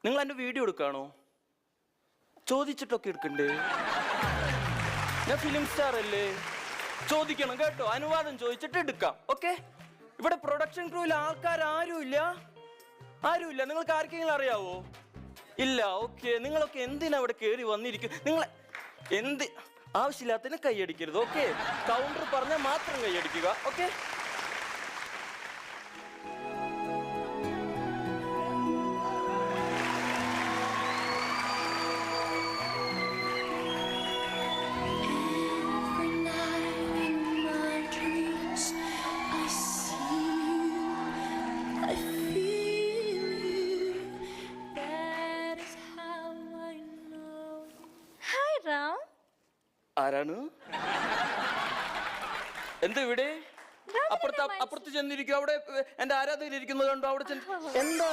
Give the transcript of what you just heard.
നിങ്ങൾ എൻ്റെ വീഡിയോ എടുക്കാണോ? ചോദിച്ചിട്ടൊക്കെ എടുക്കണ്ടേ? ഞാൻ ഫിലിം സ്റ്റാർ അല്ലേ, ചോദിക്കണം കേട്ടോ. അനുവാദം ചോദിച്ചിട്ട് എടുക്കാം. ഓക്കെ? ഇവിടെ പ്രൊഡക്ഷൻ ക്രൂവിൽ ആരുമില്ല. നിങ്ങൾക്ക് ആർക്കെങ്കിലും അറിയാവോ? ഇല്ല. ഓക്കെ, നിങ്ങളൊക്കെ എന്തിനാ ഇവിടെ കയറി വന്നിരിക്കും? നിങ്ങൾ എന്ത് ആവശ്യമില്ലാത്തതിന് കൈയടിക്കരുത്. ഓക്കെ? കൗണ്ടർ പറഞ്ഞാൽ മാത്രം കൈയടിക്കുക. ഓക്കെ? ആരാണ്? എന്താ ഇവിടെ? അപ്പുറത്ത് ചെന്നിരിക്കും. അവിടെ എന്റെ ആരാധകരിക്കുന്നത് കണ്ടോ? അവിടെ എന്താ